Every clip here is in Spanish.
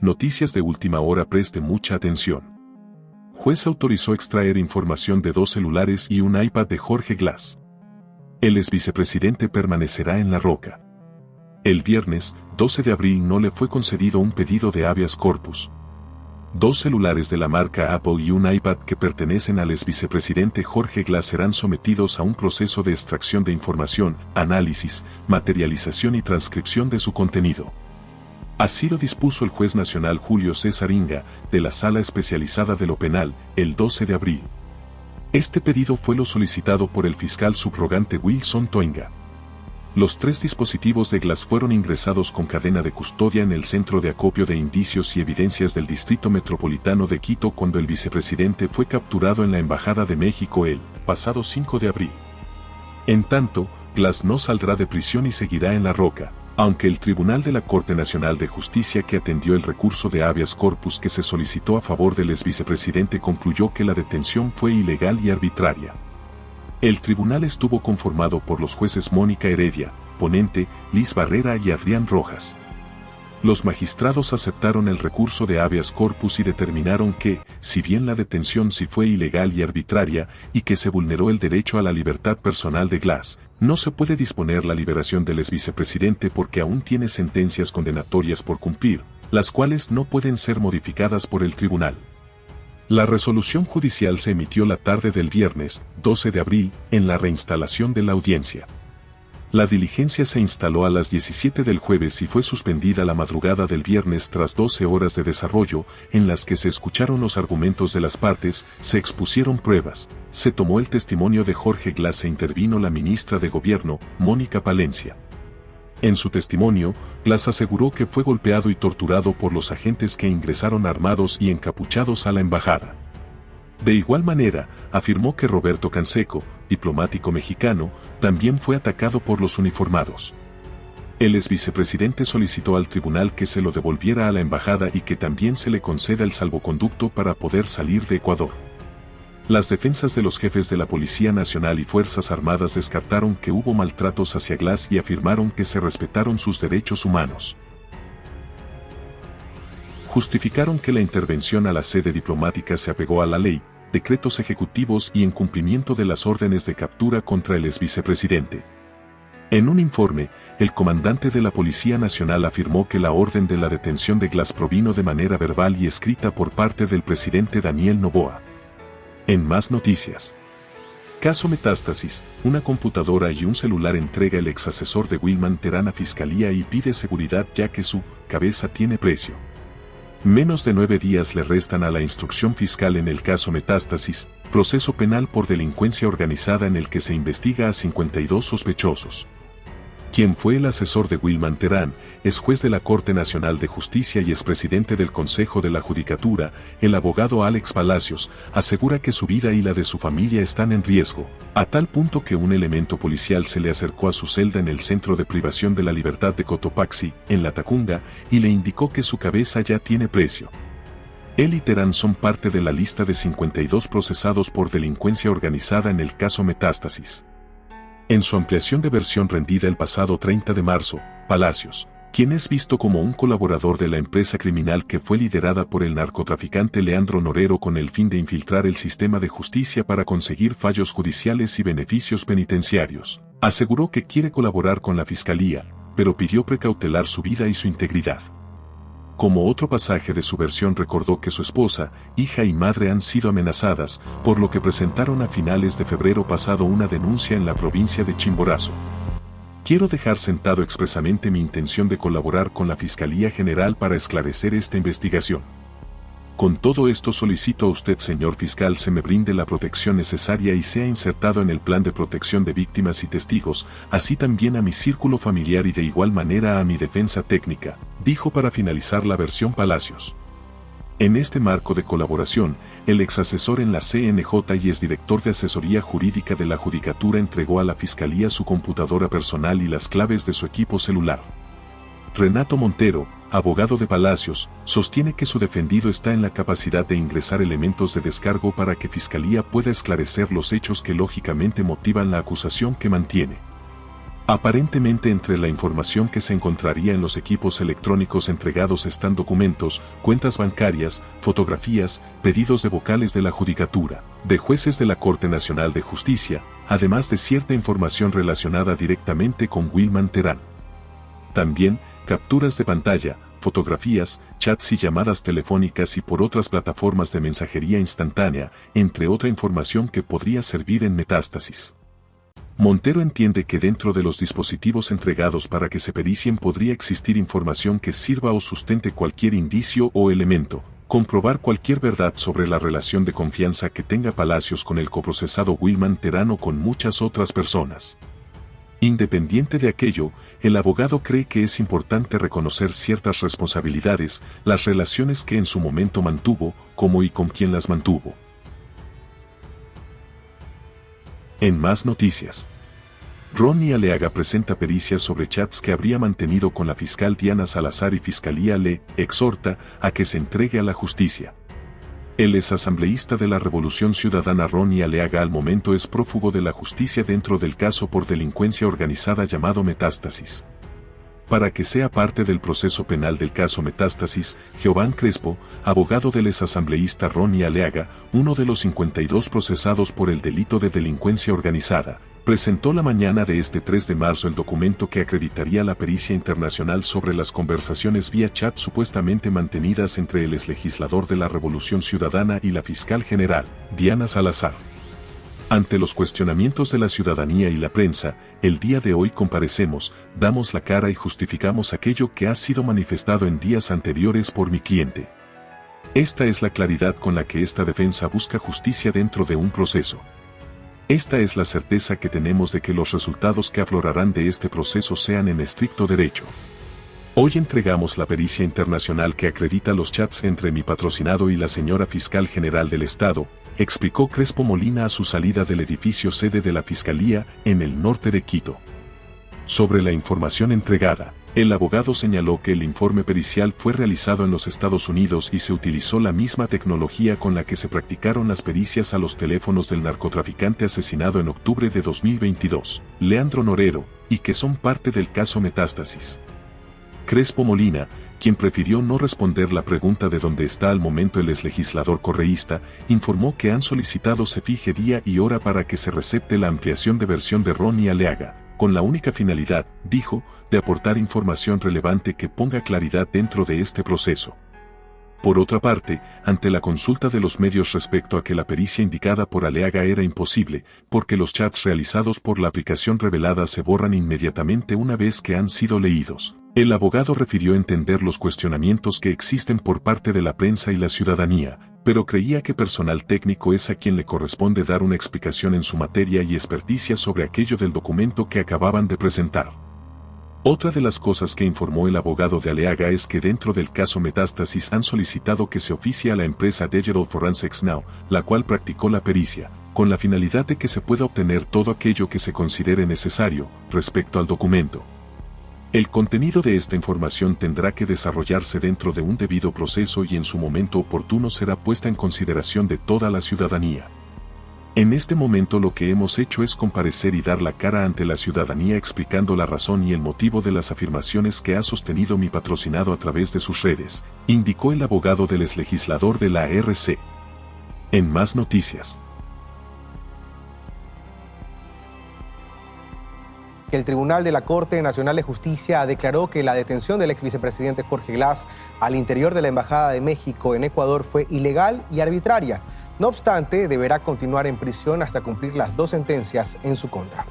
Noticias de última hora, preste mucha atención. Juez autorizó extraer información de 2 celulares y un iPad de Jorge Glass. El exvicepresidente permanecerá en La Roca. El viernes, 12 de abril, no le fue concedido un pedido de habeas corpus. 2 celulares de la marca Apple y un iPad que pertenecen al exvicepresidente Jorge Glass serán sometidos a un proceso de extracción de información, análisis, materialización y transcripción de su contenido. Así lo dispuso el juez nacional Julio César Inga, de la Sala Especializada de lo Penal, el 12 de abril. Este pedido fue lo solicitado por el fiscal subrogante Wilson Toinga. Los 3 dispositivos de Glass fueron ingresados con cadena de custodia en el Centro de Acopio de Indicios y Evidencias del Distrito Metropolitano de Quito cuando el vicepresidente fue capturado en la Embajada de México el pasado 5 de abril. En tanto, Glass no saldrá de prisión y seguirá en La Roca, aunque el Tribunal de la Corte Nacional de Justicia que atendió el recurso de habeas corpus que se solicitó a favor del exvicepresidente concluyó que la detención fue ilegal y arbitraria. El tribunal estuvo conformado por los jueces Mónica Heredia, ponente, Liz Barrera y Adrián Rojas. Los magistrados aceptaron el recurso de habeas corpus y determinaron que, si bien la detención sí fue ilegal y arbitraria, y que se vulneró el derecho a la libertad personal de Glass, no se puede disponer la liberación del exvicepresidente porque aún tiene sentencias condenatorias por cumplir, las cuales no pueden ser modificadas por el tribunal. La resolución judicial se emitió la tarde del viernes, 12 de abril, en la reinstalación de la audiencia. La diligencia se instaló a las 17 del jueves y fue suspendida la madrugada del viernes tras 12 horas de desarrollo, en las que se escucharon los argumentos de las partes, se expusieron pruebas, se tomó el testimonio de Jorge Glass e intervino la ministra de Gobierno, Mónica Palencia. En su testimonio, Glass aseguró que fue golpeado y torturado por los agentes que ingresaron armados y encapuchados a la embajada. De igual manera, afirmó que Roberto Canseco, diplomático mexicano, también fue atacado por los uniformados. El exvicepresidente solicitó al tribunal que se lo devolviera a la embajada y que también se le conceda el salvoconducto para poder salir de Ecuador. Las defensas de los jefes de la Policía Nacional y Fuerzas Armadas descartaron que hubo maltratos hacia Glass y afirmaron que se respetaron sus derechos humanos. Justificaron que la intervención a la sede diplomática se apegó a la ley, decretos ejecutivos y en cumplimiento de las órdenes de captura contra el exvicepresidente. En un informe, el comandante de la Policía Nacional afirmó que la orden de la detención de Glass provino de manera verbal y escrita por parte del presidente Daniel Noboa. En más noticias. Caso Metástasis, una computadora y un celular entrega el exasesor de Wilman Terán a Fiscalía y pide seguridad ya que su cabeza tiene precio. Menos de 9 días le restan a la instrucción fiscal en el caso Metástasis, proceso penal por delincuencia organizada en el que se investiga a 52 sospechosos. Quien fue el asesor de Wilman Terán, es juez de la Corte Nacional de Justicia y expresidente del Consejo de la Judicatura, el abogado Alex Palacios, asegura que su vida y la de su familia están en riesgo, a tal punto que un elemento policial se le acercó a su celda en el Centro de Privación de la Libertad de Cotopaxi, en La Tacunga, y le indicó que su cabeza ya tiene precio. Él y Terán son parte de la lista de 52 procesados por delincuencia organizada en el caso Metástasis. En su ampliación de versión rendida el pasado 30 de marzo, Palacios, quien es visto como un colaborador de la empresa criminal que fue liderada por el narcotraficante Leandro Norero con el fin de infiltrar el sistema de justicia para conseguir fallos judiciales y beneficios penitenciarios, aseguró que quiere colaborar con la Fiscalía, pero pidió precautelar su vida y su integridad. Como otro pasaje de su versión recordó que su esposa, hija y madre han sido amenazadas, por lo que presentaron a finales de febrero pasado una denuncia en la provincia de Chimborazo. Quiero dejar sentado expresamente mi intención de colaborar con la Fiscalía General para esclarecer esta investigación. Con todo esto solicito a usted, señor fiscal, se me brinde la protección necesaria y sea insertado en el plan de protección de víctimas y testigos, así también a mi círculo familiar y de igual manera a mi defensa técnica, dijo para finalizar la versión Palacios. En este marco de colaboración, el exasesor en la CNJ y exdirector de asesoría jurídica de la Judicatura entregó a la Fiscalía su computadora personal y las claves de su equipo celular. Renato Montero, abogado de Palacios, sostiene que su defendido está en la capacidad de ingresar elementos de descargo para que Fiscalía pueda esclarecer los hechos que lógicamente motivan la acusación que mantiene. Aparentemente entre la información que se encontraría en los equipos electrónicos entregados están documentos, cuentas bancarias, fotografías, pedidos de vocales de la judicatura, de jueces de la Corte Nacional de Justicia, además de cierta información relacionada directamente con Wilman Terán. También, capturas de pantalla, fotografías, chats y llamadas telefónicas y por otras plataformas de mensajería instantánea, entre otra información que podría servir en Metástasis. Montero entiende que dentro de los dispositivos entregados para que se pericien podría existir información que sirva o sustente cualquier indicio o elemento, comprobar cualquier verdad sobre la relación de confianza que tenga Palacios con el coprocesado Wilman Terán o con muchas otras personas. Independiente de aquello, el abogado cree que es importante reconocer ciertas responsabilidades, las relaciones que en su momento mantuvo, cómo y con quién las mantuvo. En más noticias. Ronnie Aleaga presenta pericias sobre chats que habría mantenido con la fiscal Diana Salazar y Fiscalía le exhorta a que se entregue a la justicia. El exasambleísta de la Revolución Ciudadana Ronnie Aleaga al momento es prófugo de la justicia dentro del caso por delincuencia organizada llamado Metástasis. Para que sea parte del proceso penal del caso Metástasis, Giovanni Crespo, abogado del exasambleísta Ronnie Aleaga, uno de los 52 procesados por el delito de delincuencia organizada, presentó la mañana de este 3 de marzo el documento que acreditaría la pericia internacional sobre las conversaciones vía chat supuestamente mantenidas entre el exlegislador de la Revolución Ciudadana y la fiscal general, Diana Salazar. Ante los cuestionamientos de la ciudadanía y la prensa, el día de hoy comparecemos, damos la cara y justificamos aquello que ha sido manifestado en días anteriores por mi cliente. Esta es la claridad con la que esta defensa busca justicia dentro de un proceso. Esta es la certeza que tenemos de que los resultados que aflorarán de este proceso sean en estricto derecho. Hoy entregamos la pericia internacional que acredita los chats entre mi patrocinado y la señora fiscal general del Estado, explicó Crespo Molina a su salida del edificio sede de la Fiscalía en el norte de Quito. Sobre la información entregada, el abogado señaló que el informe pericial fue realizado en los Estados Unidos y se utilizó la misma tecnología con la que se practicaron las pericias a los teléfonos del narcotraficante asesinado en octubre de 2022, Leandro Norero, y que son parte del caso Metástasis. Crespo Molina, quien prefirió no responder la pregunta de dónde está al momento el exlegislador correísta, informó que han solicitado se fije día y hora para que se recepte la ampliación de versión de Ronnie Aleaga, con la única finalidad, dijo, de aportar información relevante que ponga claridad dentro de este proceso. Por otra parte, ante la consulta de los medios respecto a que la pericia indicada por Aleaga era imposible, porque los chats realizados por la aplicación revelada se borran inmediatamente una vez que han sido leídos, el abogado refirió entender los cuestionamientos que existen por parte de la prensa y la ciudadanía, pero creía que personal técnico es a quien le corresponde dar una explicación en su materia y experticia sobre aquello del documento que acababan de presentar. Otra de las cosas que informó el abogado de Aleaga es que dentro del caso Metástasis han solicitado que se oficie a la empresa Digital Forensics Now, la cual practicó la pericia, con la finalidad de que se pueda obtener todo aquello que se considere necesario respecto al documento. El contenido de esta información tendrá que desarrollarse dentro de un debido proceso y en su momento oportuno será puesta en consideración de toda la ciudadanía. En este momento lo que hemos hecho es comparecer y dar la cara ante la ciudadanía explicando la razón y el motivo de las afirmaciones que ha sostenido mi patrocinado a través de sus redes, indicó el abogado del exlegislador de la RC. En más noticias. El Tribunal de la Corte Nacional de Justicia declaró que la detención del ex vicepresidente Jorge Glass al interior de la Embajada de México en Ecuador fue ilegal y arbitraria. No obstante, deberá continuar en prisión hasta cumplir las 2 sentencias en su contra.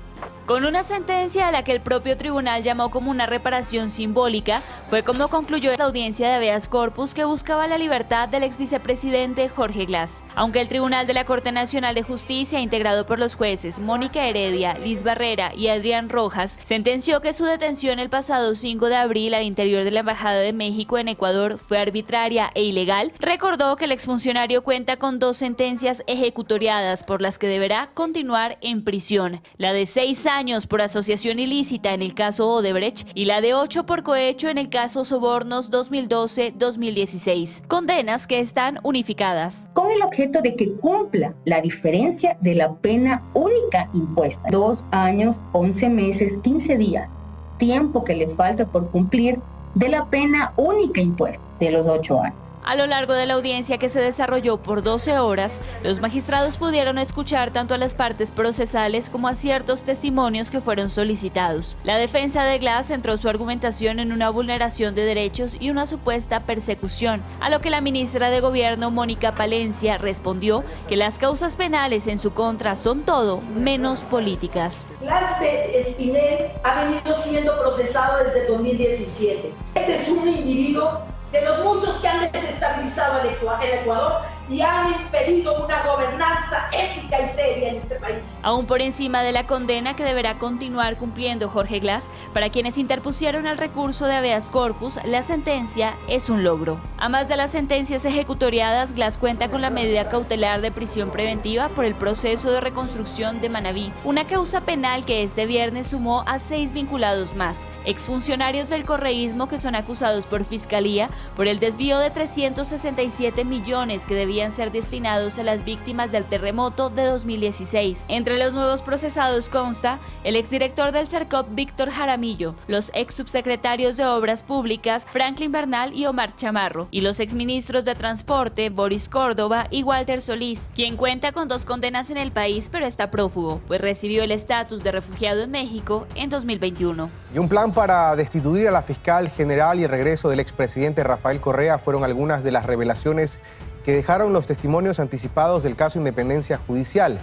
Con una sentencia a la que el propio tribunal llamó como una reparación simbólica, fue como concluyó la audiencia de habeas corpus que buscaba la libertad del ex vicepresidente Jorge Glass. Aunque el Tribunal de la Corte Nacional de Justicia, integrado por los jueces Mónica Heredia, Liz Barrera y Adrián Rojas, sentenció que su detención el pasado 5 de abril al interior de la Embajada de México en Ecuador fue arbitraria e ilegal, recordó que el exfuncionario cuenta con 2 sentencias ejecutoriadas por las que deberá continuar en prisión, la de 6 años años por asociación ilícita en el caso Odebrecht y la de 8 por cohecho en el caso Sobornos 2012-2016. Condenas que están unificadas. Con el objeto de que cumpla la diferencia de la pena única impuesta. 2 años, 11 meses, 15 días. Tiempo que le falta por cumplir de la pena única impuesta de los 8 años. A lo largo de la audiencia, que se desarrolló por 12 horas, los magistrados pudieron escuchar tanto a las partes procesales como a ciertos testimonios que fueron solicitados. La defensa de Glass centró su argumentación en una vulneración de derechos y una supuesta persecución, a lo que la ministra de Gobierno, Mónica Palencia, respondió que las causas penales en su contra son todo menos políticas. Glass Espinel ha venido siendo procesado desde 2017. Este es un individuo de los muchos que han desestabilizado el Ecuador y han impedido una gobernanza ética y seria en este país. Aún por encima de la condena que deberá continuar cumpliendo Jorge Glass, para quienes interpusieron el recurso de habeas corpus, la sentencia es un logro. A más de las sentencias ejecutoriadas, Glass cuenta con la medida cautelar de prisión preventiva por el proceso de reconstrucción de Manabí, una causa penal que este viernes sumó a 6 vinculados más, exfuncionarios del correísmo que son acusados por Fiscalía por el desvío de 367 millones que debían ser destinados a las víctimas del terremoto de 2016. Entre los nuevos procesados consta el exdirector del CERCOP, Víctor Jaramillo, los ex subsecretarios de Obras Públicas, Franklin Bernal y Omar Chamarro, y los exministros de Transporte, Boris Córdoba y Walter Solís, quien cuenta con 2 condenas en el país pero está prófugo, pues recibió el estatus de refugiado en México en 2021. Y un plan para destituir a la fiscal general y el regreso del expresidente Rafael Correa fueron algunas de las revelaciones que dejaron los testimonios anticipados del caso Independencia Judicial.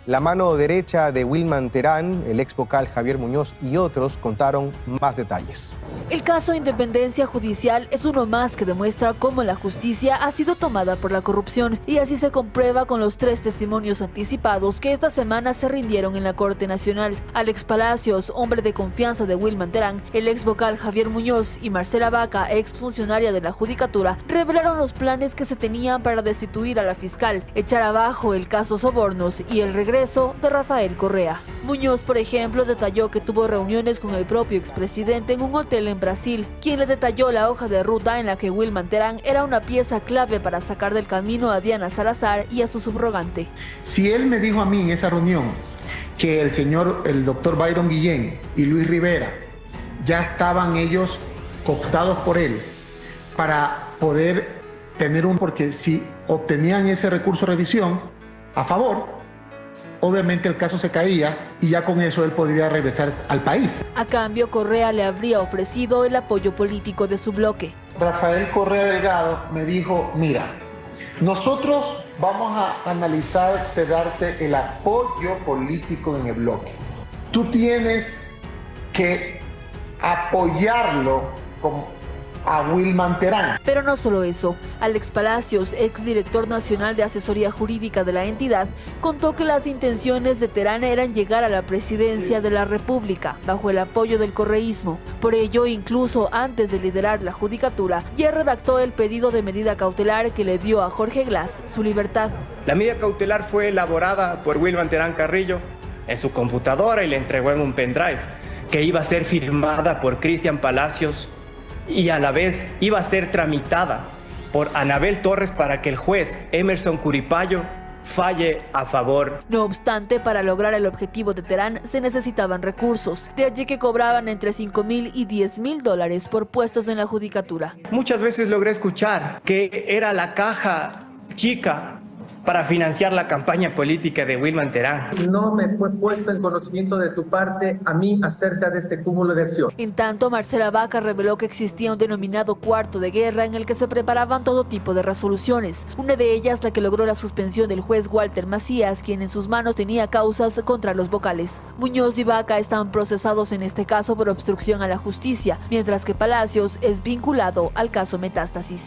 La mano derecha de Wilman Terán, el ex vocal Javier Muñoz y otros contaron más detalles. El caso Independencia Judicial es uno más que demuestra cómo la justicia ha sido tomada por la corrupción, y así se comprueba con los 3 testimonios anticipados que esta semana se rindieron en la Corte Nacional. Alex Palacios, hombre de confianza de Wilman Terán, el ex vocal Javier Muñoz y Marcela Vaca, ex funcionaria de la Judicatura, revelaron los planes que se tenían para destituir a la fiscal, echar abajo el caso Sobornos y el regreso de Rafael Correa. Muñoz, por ejemplo, detalló que tuvo reuniones con el propio expresidente en un hotel en Brasil, quien le detalló la hoja de ruta en la que Wilman Terán era una pieza clave para sacar del camino a Diana Salazar y a su subrogante. Si él me dijo a mí en esa reunión que el doctor Byron Guillén y Luis Rivera ya estaban ellos cooptados por él para poder tener porque si obtenían ese recurso de revisión a favor, obviamente el caso se caía y ya con eso él podría regresar al país. A cambio, Correa le habría ofrecido el apoyo político de su bloque. Rafael Correa Delgado me dijo, mira, nosotros vamos a analizarte, darte el apoyo político en el bloque. Tú tienes que apoyarlo a Wilman Terán. Pero no solo eso. Alex Palacios, exdirector nacional de asesoría jurídica de la entidad, contó que las intenciones de Terán eran llegar a la presidencia de la República, bajo el apoyo del correísmo. Por ello, incluso antes de liderar la judicatura, ya redactó el pedido de medida cautelar que le dio a Jorge Glass su libertad. La medida cautelar fue elaborada por Wilman Terán Carrillo en su computadora y le entregó en un pendrive, que iba a ser firmada por Cristian Palacios y a la vez iba a ser tramitada por Anabel Torres para que el juez Emerson Curipayo falle a favor. No obstante, para lograr el objetivo de Terán se necesitaban recursos, de allí que cobraban entre $5,000 y $10,000 por puestos en la judicatura. Muchas veces logré escuchar que era la caja chica para financiar la campaña política de Wilman Terán. No me fue puesto en conocimiento de tu parte a mí acerca de este cúmulo de acción. En tanto, Marcela Vaca reveló que existía un denominado cuarto de guerra en el que se preparaban todo tipo de resoluciones. Una de ellas, la que logró la suspensión del juez Walter Macías, quien en sus manos tenía causas contra los vocales. Muñoz y Vaca están procesados en este caso por obstrucción a la justicia, mientras que Palacios es vinculado al caso Metástasis.